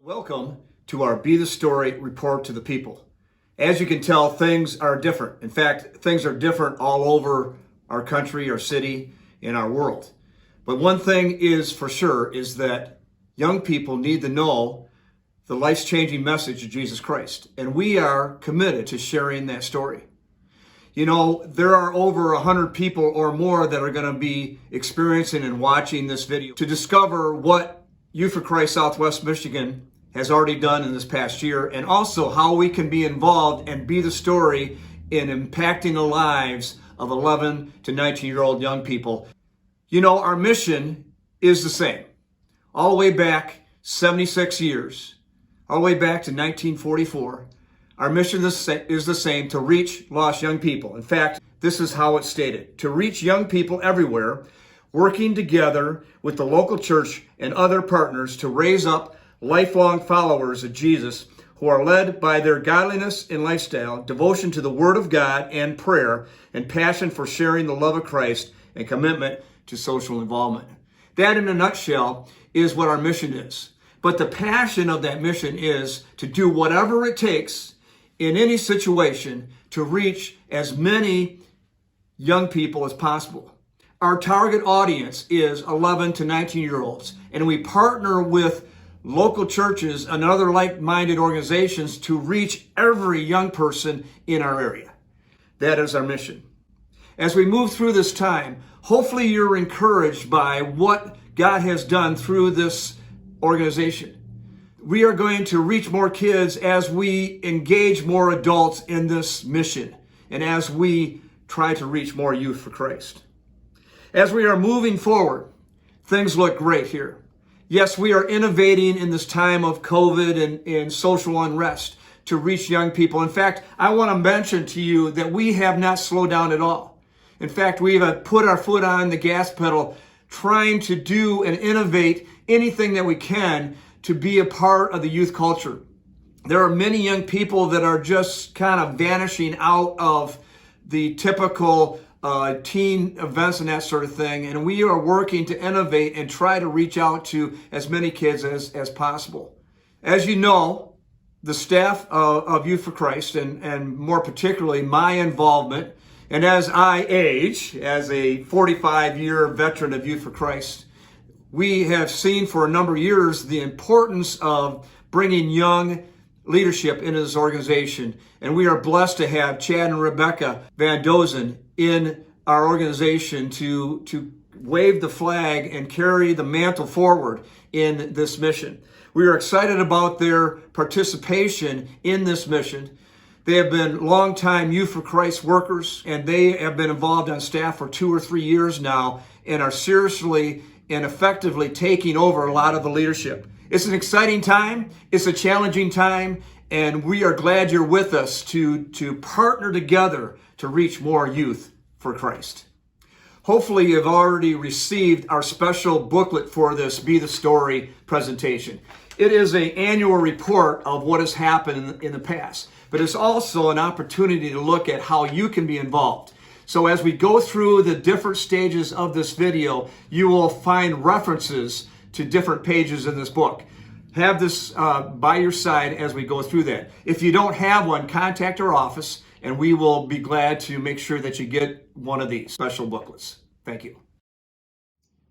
Welcome to our Be the Story report to the people. As you can tell, things are different. In fact, things are different all over our country, our city, and our world. But one thing is for sure is that young people need to know the life-changing message of Jesus Christ. And we are committed to sharing that story. You know, there are over 100 people or more that are going to be experiencing and watching this video to discover what Youth for Christ Southwest Michigan has already done in this past year, and also how we can be involved and be the story in impacting the lives of 11 to 19-year-old young people. You know, our mission is the same. All the way back 76 years, all the way back to 1944, our mission is the same: to reach lost young people. In fact, this is how it's stated: to reach young people everywhere, working together with the local church and other partners to raise up lifelong followers of Jesus who are led by their godliness and lifestyle, devotion to the Word of God and prayer, and passion for sharing the love of Christ and commitment to social involvement. That, in a nutshell, is what our mission is. But the passion of that mission is to do whatever it takes in any situation to reach as many young people as possible. Our target audience is 11 to 19-year-olds, and we partner with local churches and other like-minded organizations to reach every young person in our area. That is our mission. As we move through this time, hopefully you're encouraged by what God has done through this organization. We are going to reach more kids as we engage more adults in this mission, and as we try to reach more youth for Christ. As we are moving forward, things look great here. Yes, we are innovating in this time of COVID and social unrest to reach young people. In fact, I want to mention to you that we have not slowed down at all. In fact, we have put our foot on the gas pedal, trying to do and innovate anything that we can to be a part of the youth culture. There are many young people that are just kind of vanishing out of the typical teen events and that sort of thing, and we are working to innovate and try to reach out to as many kids as possible. As you know, the staff of Youth for Christ, and more particularly my involvement, and as I age, as a 45-year veteran of Youth for Christ, we have seen for a number of years the importance of bringing young leadership into this organization. And we are blessed to have Chad and Rebecca Van Dozen in our organization to wave the flag and carry the mantle forward in this mission. We are excited about their participation in this mission. They have been longtime Youth for Christ workers, and they have been involved on staff for 2 or 3 years now and are seriously and effectively taking over a lot of the leadership. It's an exciting time, it's a challenging time, and we are glad you're with us to partner together to reach more youth for Christ. Hopefully you've already received our special booklet for this Be the Story presentation. It is an annual report of what has happened in the past, but it's also an opportunity to look at how you can be involved. So as we go through the different stages of this video, you will find references to different pages in this book. Have this by your side as we go through that. If you don't have one, contact our office, and we will be glad to make sure that you get one of these special booklets. Thank you.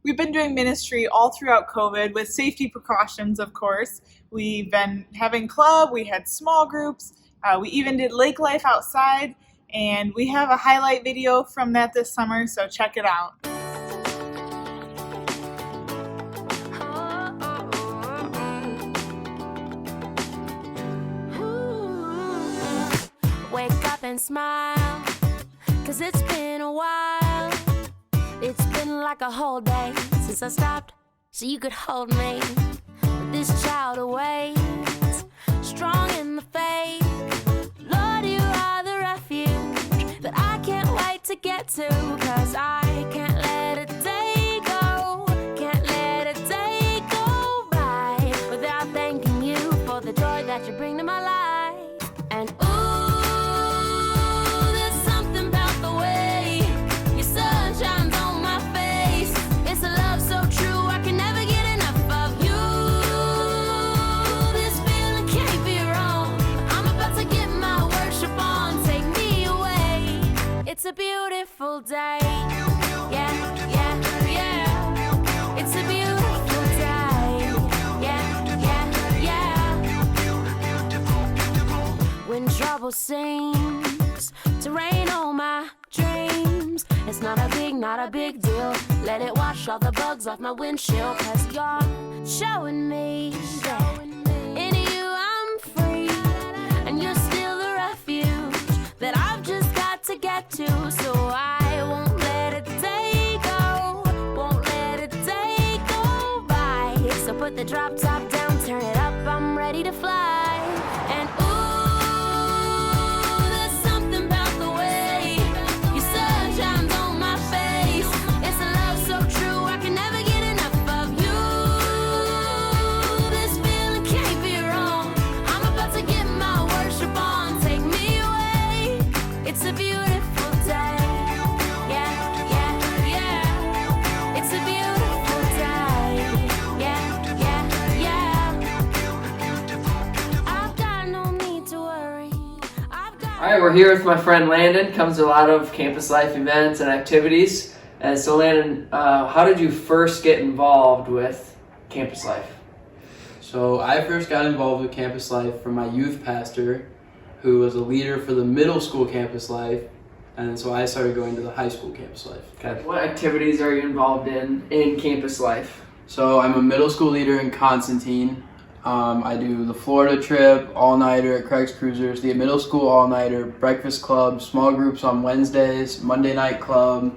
We've been doing ministry all throughout COVID with safety precautions, of course. We've been having club, we had small groups, we even did lake life outside, and we have a highlight video from that this summer, so check it out. Wake up and smile, 'cause it's been a while. It's been like a whole day since I stopped so you could hold me. But this child awaits, strong in the faith. Lord, you are the refuge that I can't wait to get to, 'cause I can't let a day go, can't let a day go by without thanking you for the joy that you bring to my life. And beautiful day. Yeah, yeah, yeah. It's a beautiful day. Yeah, yeah, yeah. When trouble seems to rain on my dreams, it's not a big deal. Let it wash all the bugs off my windshield. 'Cause you're showing me that in you I'm free, and you're still the refuge that I've just got to get to. So I won't let a day go, won't let a day go by. So put the drop top down, turn it up, I'm ready to fly. And ooh, there's something about the way your sun shines on my face. It's a love so true, I can never get enough of you. This feeling can't be wrong. I'm about to get my worship on. Take me away. It's a beautiful day. Yeah, yeah, yeah. It's a beautiful day. Yeah, yeah, yeah. I've got no need to worry. I've got All right, we're here with my friend Landon. Comes to a lot of campus life events and activities. And so, Landon, how did you first get involved with campus life? So I first got involved with campus life from my youth pastor, who was a leader for the middle school campus life, and so I started going to the high school campus life. Okay. What activities are you involved in campus life? So I'm a middle school leader in Constantine. I do the Florida trip, all-nighter at Craig's Cruisers, the middle school all-nighter, breakfast club, small groups on Wednesdays, Monday night club,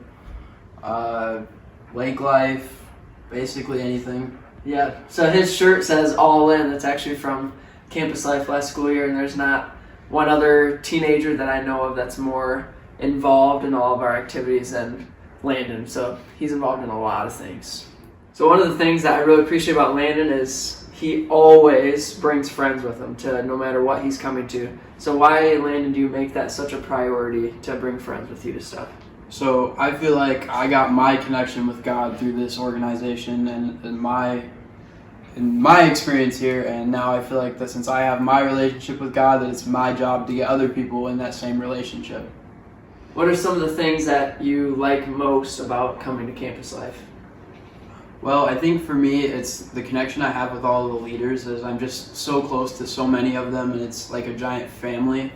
lake life, basically anything. Yeah. So his shirt says "All In." That's actually from campus life last school year, and there's not one other teenager that I know of that's more involved in all of our activities than Landon. So he's involved in a lot of things. So one of the things that I really appreciate about Landon is he always brings friends with him to no matter what he's coming to. So why, Landon, do you make that such a priority to bring friends with you to stuff? So I feel like I got my connection with God through this organization and in my experience here, and now I feel like that since I have my relationship with God, that it's my job to get other people in that same relationship. What are some of the things that you like most about coming to campus life? Well, I think for me, it's the connection I have with all of the leaders, as I'm just so close to so many of them, and it's like a giant family.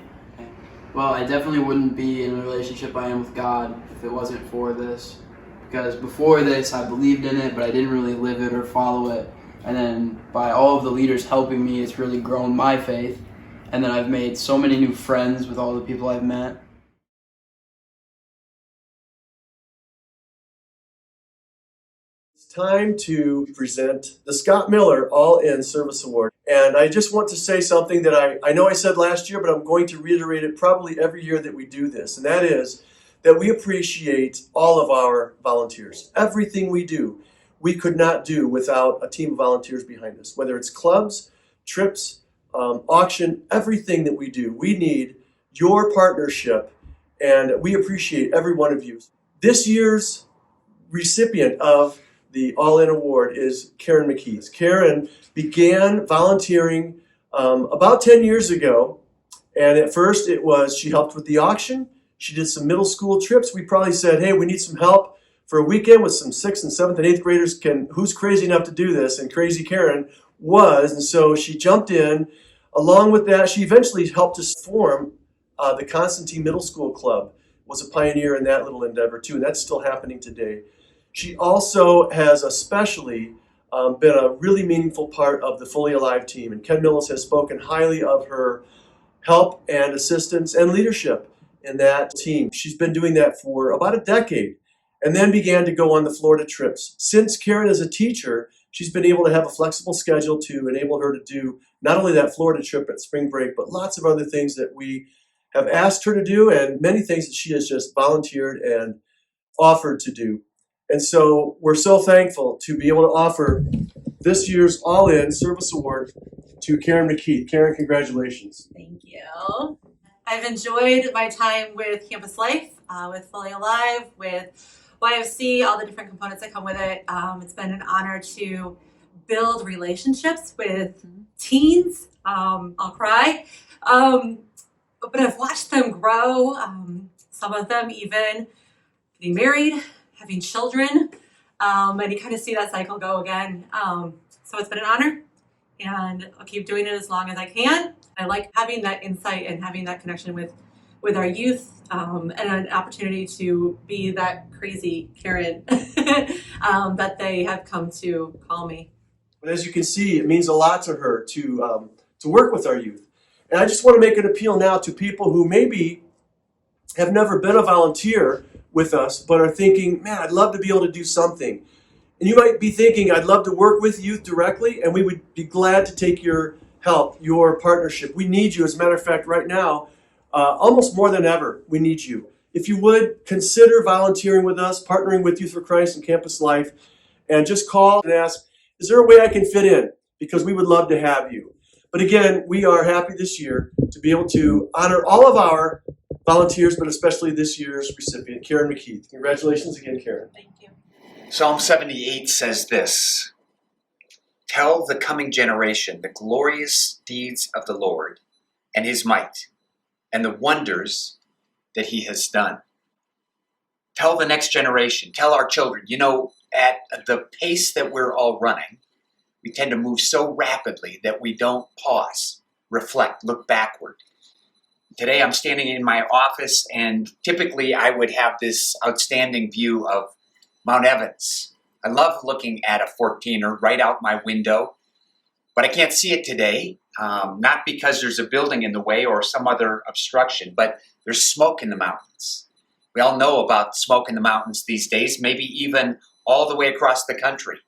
Well, I definitely wouldn't be in the relationship I am with God if it wasn't for this. Because before this, I believed in it, but I didn't really live it or follow it. And then by all of the leaders helping me, it's really grown my faith. And then I've made so many new friends with all the people I've met. It's time to present the Scott Miller All-In Service Award. And I just want to say something that I know I said last year, but I'm going to reiterate it probably every year that we do this. And that is that we appreciate all of our volunteers. Everything we do, we could not do without a team of volunteers behind us. Whether it's clubs, trips, auction, everything that we do, we need your partnership, and we appreciate every one of you. This year's recipient of the All-In Award is Karen McKee. Karen began volunteering about 10 years ago, and at first she helped with the auction. She did some middle school trips. We probably said, hey, we need some help for a weekend with some 6th and 7th and 8th graders. Who's crazy enough to do this? And Crazy Karen was, and so she jumped in. Along with that, she eventually helped us form the Constantine Middle School Club, was a pioneer in that little endeavor too, and that's still happening today. She also has especially been a really meaningful part of the Fully Alive team, and Ken Millis has spoken highly of her help and assistance and leadership in that team. She's been doing that for about a decade, and then began to go on the Florida trips. Since Karen is a teacher, she's been able to have a flexible schedule to enable her to do not only that Florida trip at spring break, but lots of other things that we have asked her to do, and many things that she has just volunteered and offered to do. And so we're so thankful to be able to offer this year's All-In Service Award to Karen McKee. Karen, congratulations. Thank you. I've enjoyed my time with Campus Life, with Fully Alive, with YFC, all the different components that come with it. It's been an honor to build relationships with teens. I'll cry. But I've watched them grow, some of them even getting married, having children, and you kind of see that cycle go again. So it's been an honor, and I'll keep doing it as long as I can. I like having that insight and having that connection with our youth, and an opportunity to be that crazy Karen that they have come to call me. But as you can see, it means a lot to her to work with our youth. And I just want to make an appeal now to people who maybe have never been a volunteer with us, but are thinking, man, I'd love to be able to do something. And you might be thinking, I'd love to work with youth directly, and we would be glad to take your help, your partnership. We need you. As a matter of fact, right now, almost more than ever, we need you. If you would, consider volunteering with us, partnering with Youth for Christ and Campus Life, and just call and ask, is there a way I can fit in? Because we would love to have you. But again, we are happy this year to be able to honor all of our volunteers, but especially this year's recipient, Karen McKeith. Congratulations again, Karen. Thank you. Psalm 78 says this: "Tell the coming generation the glorious deeds of the Lord and his might and the wonders that he has done." Tell the next generation, tell our children. You know, at the pace that we're all running, we tend to move so rapidly that we don't pause, reflect, look backward. Today I'm standing in my office, and typically I would have this outstanding view of Mount Evans. I love looking at a 14er right out my window, but I can't see it today, not because there's a building in the way or some other obstruction, but there's smoke in the mountains. We all know about smoke in the mountains these days, maybe even all the way across the country.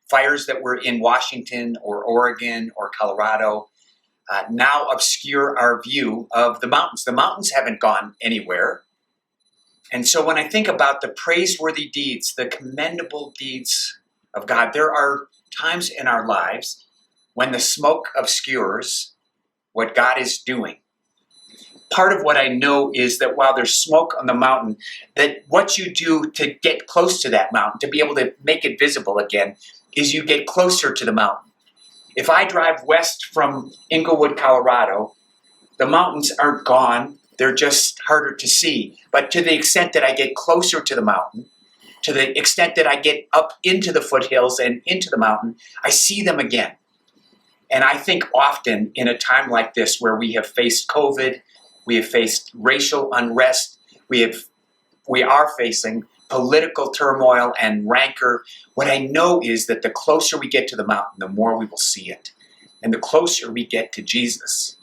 Fires that were in Washington or Oregon or Colorado now obscure our view of the mountains. The mountains haven't gone anywhere. And so when I think about the praiseworthy deeds, the commendable deeds of God, there are times in our lives when the smoke obscures what God is doing. Part of what I know is that while there's smoke on the mountain, that what you do to get close to that mountain, to be able to make it visible again, is you get closer to the mountain. If I drive west from Inglewood, Colorado, the mountains aren't gone. They're just harder to see. But to the extent that I get closer to the mountain, to the extent that I get up into the foothills and into the mountain, I see them again. And I think often in a time like this where we have faced COVID, we have faced racial unrest, we are facing political turmoil and rancor, what I know is that the closer we get to the mountain, the more we will see it. And the closer we get to Jesus,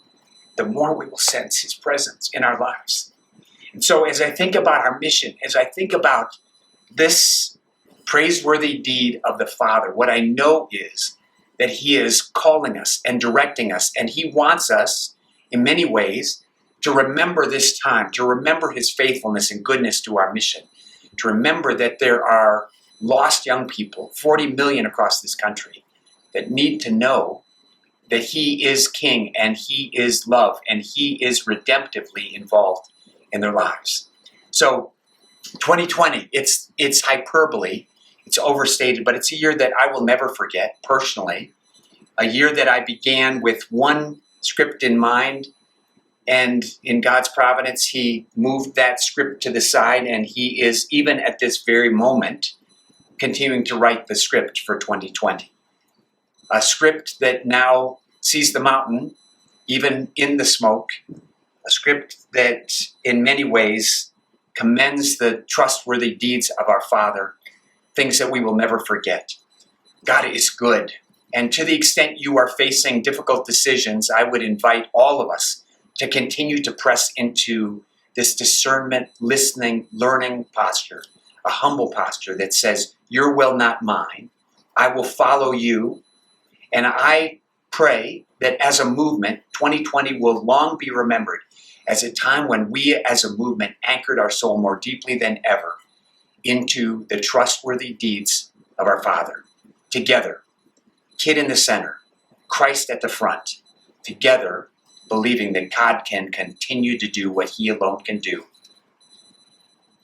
the more we will sense his presence in our lives. And so as I think about our mission, as I think about this praiseworthy deed of the Father, what I know is that he is calling us and directing us, and he wants us, in many ways, to remember this time, to remember his faithfulness and goodness to our mission, to remember that there are lost young people, 40 million across this country, that need to know that he is king and he is love and he is redemptively involved in their lives. So 2020, it's hyperbole, it's overstated, but it's a year that I will never forget personally, a year that I began with one script in mind, and in God's providence, he moved that script to the side, and he is, even at this very moment, continuing to write the script for 2020. A script that now sees the mountain, even in the smoke, a script that in many ways commends the trustworthy deeds of our Father, things that we will never forget. God is good. And to the extent you are facing difficult decisions, I would invite all of us to continue to press into this discernment, listening, learning posture, a humble posture that says, your will, not mine. I will follow you. And I pray that as a movement, 2020 will long be remembered as a time when we as a movement anchored our soul more deeply than ever into the trustworthy deeds of our Father. Together, kid in the center, Christ at the front, together, believing that God can continue to do what he alone can do.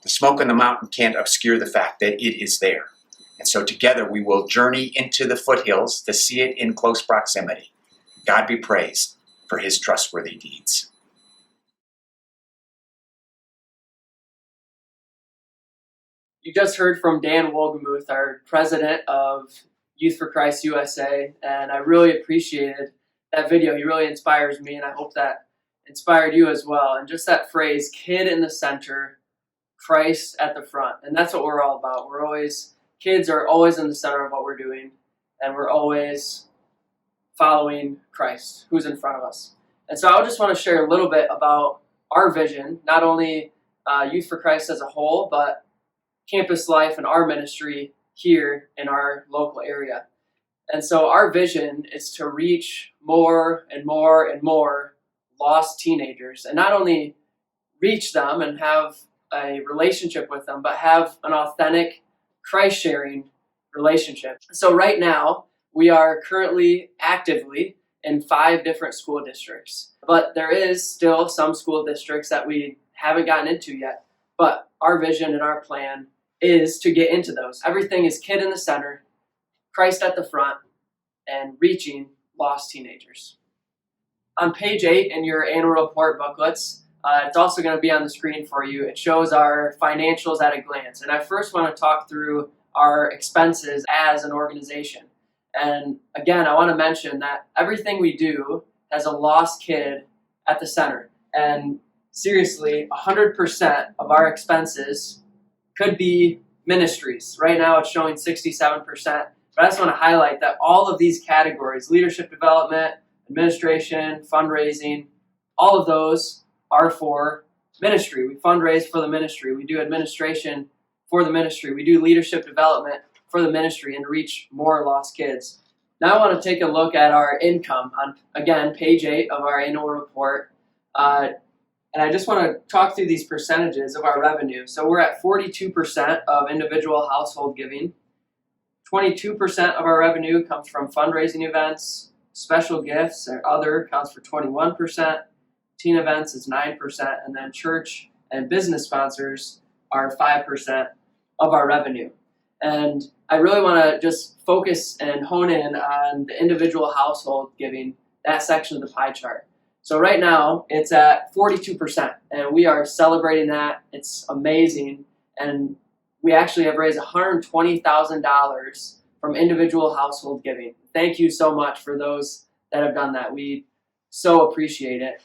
The smoke on the mountain can't obscure the fact that it is there. And so together we will journey into the foothills to see it in close proximity. God be praised for his trustworthy deeds. You just heard from Dan Wolgemuth, our president of Youth for Christ USA, and I really appreciated that video. He really inspires me, and I hope that inspired you as well. And just that phrase, kid in the center, Christ at the front. And that's what we're all about. Kids are always in the center of what we're doing, and we're always following Christ, who's in front of us. And so I just want to share a little bit about our vision, not only Youth for Christ as a whole, but Campus Life and our ministry here in our local area. And so our vision is to reach more and more and more lost teenagers, and not only reach them and have a relationship with them, but have an authentic Christ-sharing relationship. So right now, we are currently actively in 5 different school districts, but there is still some school districts that we haven't gotten into yet. But our vision and our plan is to get into those. Everything is kid in the center, Christ at the front, and reaching lost teenagers. On page 8 in your annual report booklets, it's also going to be on the screen for you. It shows our financials at a glance. And I first want to talk through our expenses as an organization. And again, I want to mention that everything we do has a lost kid at the center. And seriously, 100% of our expenses could be ministries. Right now it's showing 67%. But I just want to highlight that all of these categories, leadership development, administration, fundraising, all of those are for ministry. We fundraise for the ministry. We do administration for the ministry. We do leadership development for the ministry and reach more lost kids. Now I want to take a look at our income on, again, page 8 of our annual report. And I just want to talk through these percentages of our revenue. So we're at 42% of individual household giving. 22% of our revenue comes from fundraising events. Special gifts or other counts for 21%. Teen events is 9%. And then church and business sponsors are 5% of our revenue. And I really want to just focus and hone in on the individual household giving, that section of the pie chart. So right now, it's at 42%, and we are celebrating that. It's amazing, and we actually have raised $120,000 from individual household giving. Thank you so much for those that have done that. We so appreciate it.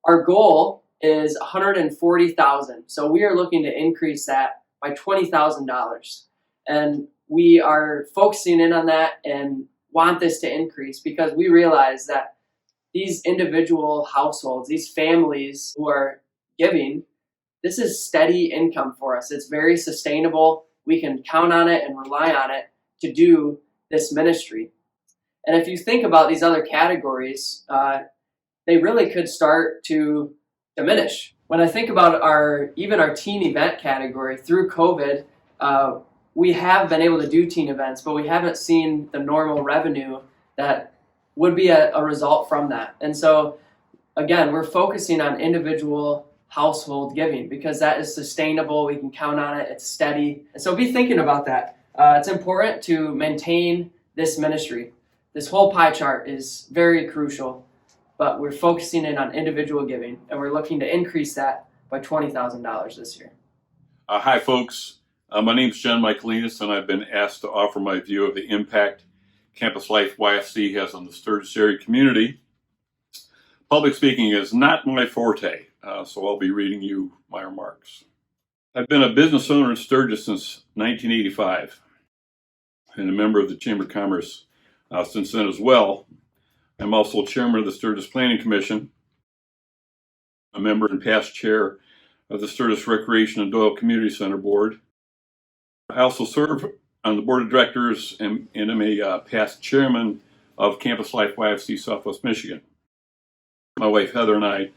Our goal is $140,000, so we are looking to increase that by $20,000, and we are focusing in on that and want this to increase because we realize that these individual households, these families who are giving, this is steady income for us. It's very sustainable. We can count on it and rely on it to do this ministry. And if you think about these other categories, they really could start to diminish. When I think about even our teen event category, through COVID, we have been able to do teen events, but we haven't seen the normal revenue that would be a result from that. And so, again, we're focusing on individual household giving because that is sustainable. We can count on it. It's steady. And so be thinking about that. It's important to maintain this ministry. This whole pie chart is very crucial, but we're focusing in on individual giving, and we're looking to increase that by $20,000 this year. Hi, folks. My name's John Michaelinas, and I've been asked to offer my view of the impact Campus Life YFC has on the Sturgis area community. Public speaking is not my forte, so I'll be reading you my remarks. I've been a business owner in Sturgis since 1985 and a member of the Chamber of Commerce since then as well. I'm also chairman of the Sturgis Planning Commission, a member and past chair of the Sturgis Recreation and Doyle Community Center Board. I also serve on the board of directors and am a past chairman of Campus Life YFC Southwest Michigan. My wife Heather and I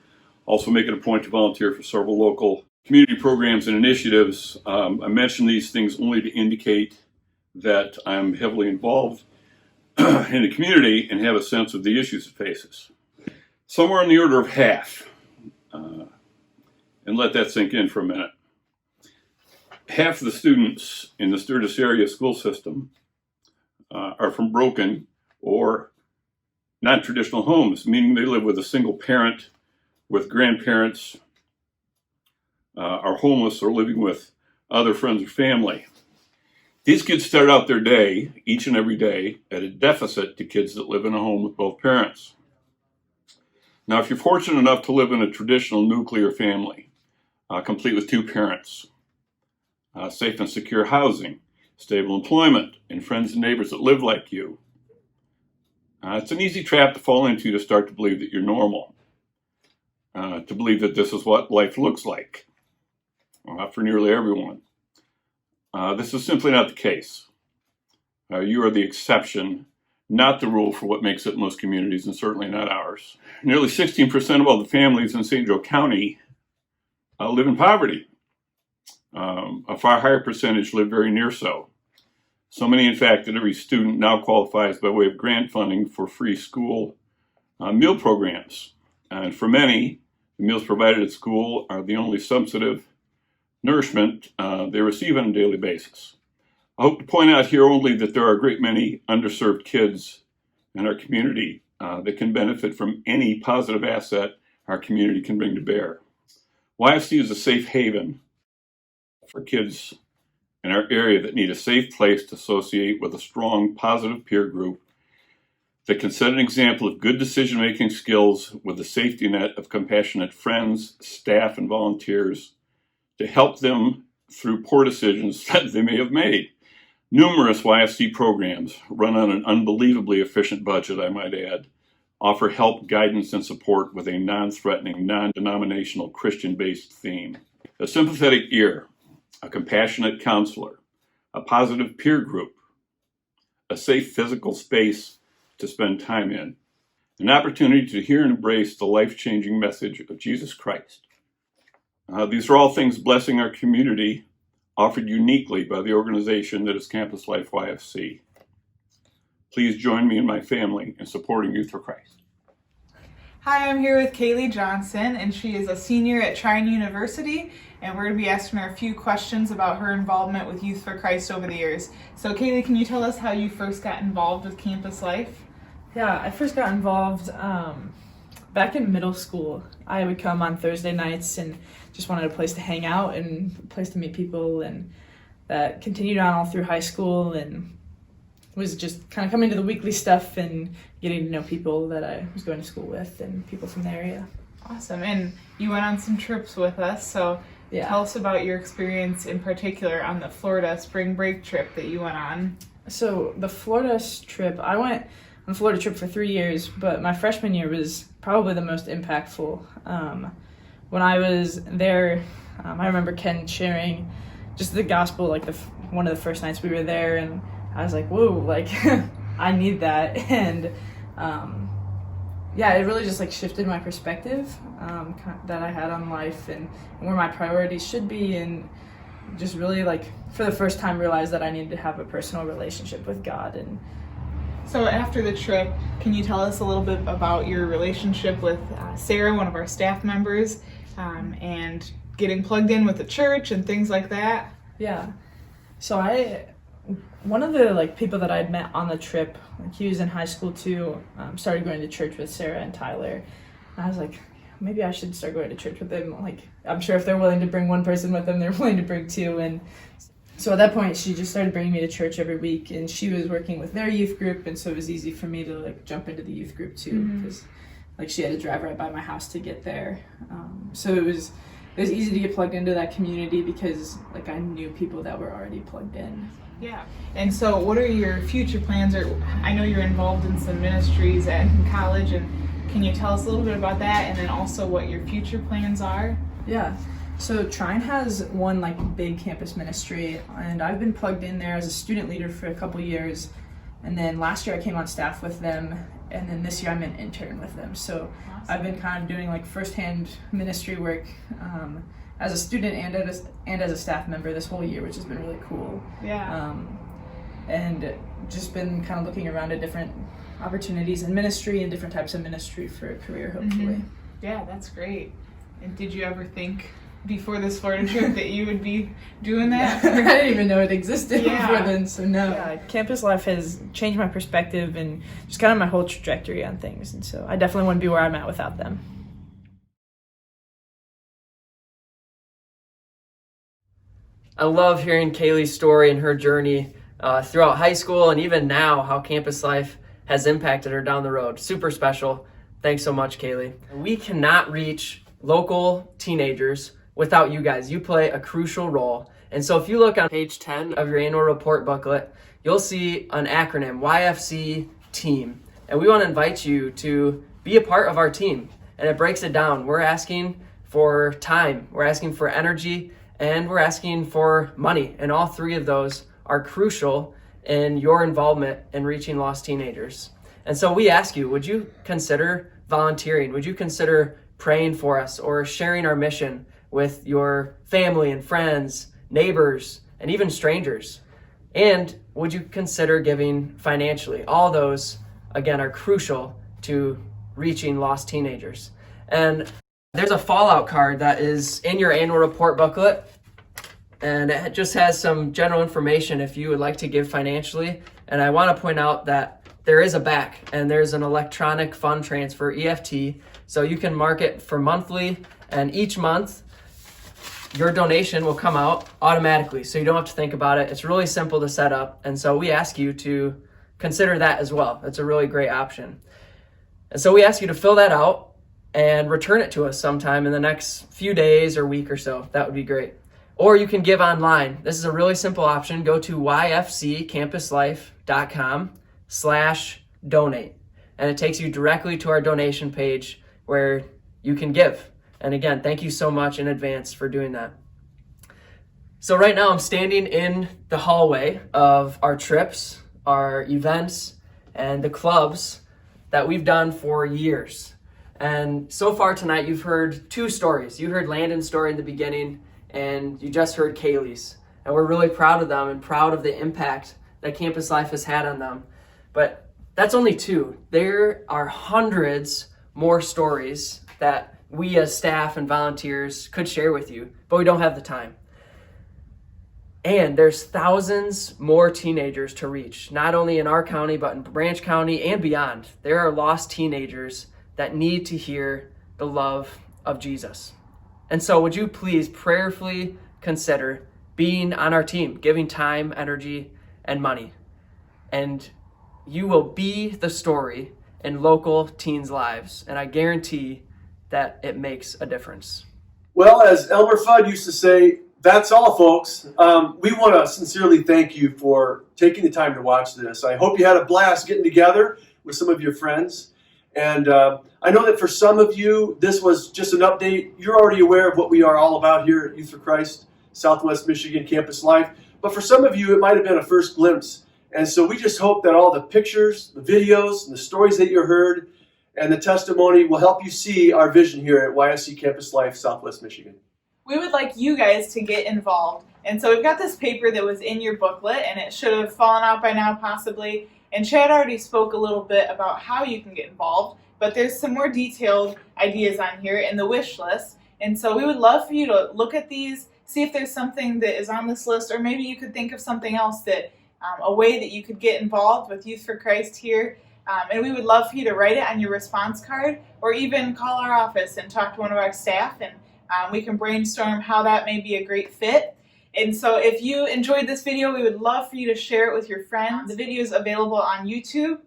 also make it a point to volunteer for several local community programs and initiatives. I mention these things only to indicate that I'm heavily involved in the community and have a sense of the issues it faces. Somewhere on the order of half, and let that sink in for a minute. Half of the students in the Sturgis area school system are from broken or non-traditional homes, meaning they live with a single parent, with grandparents, are homeless or living with other friends or family. These kids start out their day, each and every day, at a deficit to kids that live in a home with both parents. Now, if you're fortunate enough to live in a traditional nuclear family, complete with two parents, safe and secure housing, stable employment, and friends and neighbors that live like you, it's an easy trap to fall into to start to believe that you're normal, to believe that this is what life looks like for nearly everyone. This is simply not the case. You are the exception, not the rule for what makes up most communities, and certainly not ours. Nearly 16% of all the families in St. Joe County live in poverty. A far higher percentage live very near so. So many, in fact, that every student now qualifies by way of grant funding for free school meal programs. And for many, the meals provided at school are the only substantive nourishment they receive on a daily basis. I hope to point out here only that there are a great many underserved kids in our community that can benefit from any positive asset our community can bring to bear. YFC is a safe haven for kids in our area that need a safe place to associate with a strong, positive peer group that can set an example of good decision-making skills with a safety net of compassionate friends, staff, and volunteers to help them through poor decisions that they may have made. Numerous YFC programs, run on an unbelievably efficient budget, I might add, offer help, guidance, and support with a non-threatening, non-denominational, Christian-based theme. A sympathetic ear, a compassionate counselor, a positive peer group, a safe physical space to spend time in, an opportunity to hear and embrace the life-changing message of Jesus Christ. These are all things blessing our community, offered uniquely by the organization that is Campus Life YFC. Please join me and my family in supporting Youth for Christ. Hi, I'm here with Kaylee Johnson, and she is a senior at Trine University, and we're going to be asking her a few questions about her involvement with Youth for Christ over the years. So Kaylee, can you tell us how you first got involved with Campus Life? Yeah, I first got involved back in middle school. I would come on Thursday nights and just wanted a place to hang out and a place to meet people, and that continued on all through high school and was just kind of coming to the weekly stuff and getting to know people that I was going to school with and people from the area. Awesome. And you went on some trips with us, so Yeah. tell us about your experience in particular on the Florida spring break trip that you went on. So the Florida trip, I went on a Florida trip for 3 years, but my freshman year was probably the most impactful. When I was there, I remember Ken sharing just the gospel, like one of the first nights we were there, and I was like, whoa, like I need that. And yeah, it really just like shifted my perspective that I had on life and where my priorities should be, and just really like for the first time realized that I needed to have a personal relationship with God. And so after the trip, can you tell us a little bit about your relationship with Sarah, one of our staff members, and getting plugged in with the church and things like that? Yeah, so one of the like people that I'd met on the trip, like he was in high school too, started going to church with Sarah and Tyler. And I was like, maybe I should start going to church with them. Like, I'm sure if they're willing to bring one person with them, they're willing to bring two. And so at that point, she just started bringing me to church every week, and she was working with their youth group, and so it was easy for me to like jump into the youth group too, because like she had to drive right by my house to get there. So it was easy to get plugged into that community because like I knew people that were already plugged in. Yeah. And so what are your future plans? Or I know you're involved in some ministries at college, and can you tell us a little bit about that, and then also what your future plans are? Yeah. So Trine has one like big campus ministry, and I've been plugged in there as a student leader for a couple years. And then last year I came on staff with them, and then this year I'm an intern with them. So Awesome. I've been kind of doing like firsthand ministry work as a student and as a staff member this whole year, which has been really cool. Yeah. And just been kind of looking around at different opportunities in ministry and different types of ministry for a career, hopefully. Yeah, that's great. And did you ever think before this Florida trip that you would be doing that? I didn't even know it existed Yeah. before then, so no. Yeah, campus life has changed my perspective and just kind of my whole trajectory on things, and so I definitely wouldn't be where I'm at without them. I love hearing Kaylee's story and her journey throughout high school and even now how Campus Life has impacted her down the road. Super special. Thanks so much, Kaylee. We cannot reach local teenagers without you guys. You play a crucial role. And so if you look on page 10 of your annual report booklet, you'll see an acronym, YFC Team. And we want to invite you to be a part of our team. And it breaks it down. We're asking for time, we're asking for energy, and we're asking for money. And all three of those are crucial in your involvement in reaching lost teenagers. And so we ask you, would you consider volunteering? Would you consider praying for us or sharing our mission with your family and friends, neighbors, and even strangers? And would you consider giving financially? All those, again, are crucial to reaching lost teenagers. And there's a fallout card that is in your annual report booklet, and it just has some general information if you would like to give financially. And I want to point out that there is a back, and there's an electronic fund transfer, EFT, so you can mark it for monthly, and each month your donation will come out automatically, so you don't have to think about it. It's really simple to set up, and so we ask you to consider that as well. It's a really great option. And so we ask you to fill that out and return it to us sometime in the next few days or week or so. That would be great. Or you can give online. This is a really simple option. Go to yfccampuslife.com/donate. And it takes you directly to our donation page where you can give. And again, thank you so much in advance for doing that. So right now I'm standing in the hallway of our trips, our events, and the clubs that we've done for years. And so far tonight, you've heard two stories. You heard Landon's story in the beginning, and you just heard Kaylee's. And we're really proud of them and proud of the impact that Campus Life has had on them. But that's only two. There are hundreds more stories that we as staff and volunteers could share with you, but we don't have the time. And there's thousands more teenagers to reach, not only in our county, but in Branch County and beyond. There are lost teenagers that need to hear the love of Jesus. And so would you please prayerfully consider being on our team, giving time, energy, and money. And you will be the story in local teens' lives, and I guarantee that it makes a difference. Well, as Elmer Fudd used to say, that's all, folks. We want to sincerely thank you for taking the time to watch this. I hope you had a blast getting together with some of your friends. And I know that for some of you, this was just an update. You're already aware of what we are all about here at Youth for Christ, Southwest Michigan Campus Life. But for some of you, it might have been a first glimpse. And so we just hope that all the pictures, the videos, and the stories that you heard, and the testimony will help you see our vision here at YFC Campus Life, Southwest Michigan. We would like you guys to get involved. And so we've got this paper that was in your booklet, and it should have fallen out by now possibly. And Chad already spoke a little bit about how you can get involved, but there's some more detailed ideas on here in the wish list. And so we would love for you to look at these, see if there's something that is on this list, or maybe you could think of something else that, a way that you could get involved with Youth for Christ here. And we would love for you to write it on your response card, or even call our office and talk to one of our staff, and we can brainstorm how that may be a great fit. And so if you enjoyed this video, we would love for you to share it with your friends. The video is available on YouTube.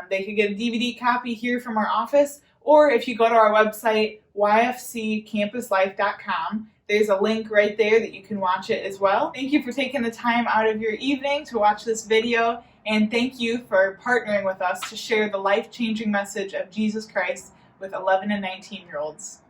They could get a DVD copy here from our office, or if you go to our website, yfccampuslife.com, there's a link right there that you can watch it as well. Thank you for taking the time out of your evening to watch this video, and thank you for partnering with us to share the life-changing message of Jesus Christ with 11 and 19-year-olds.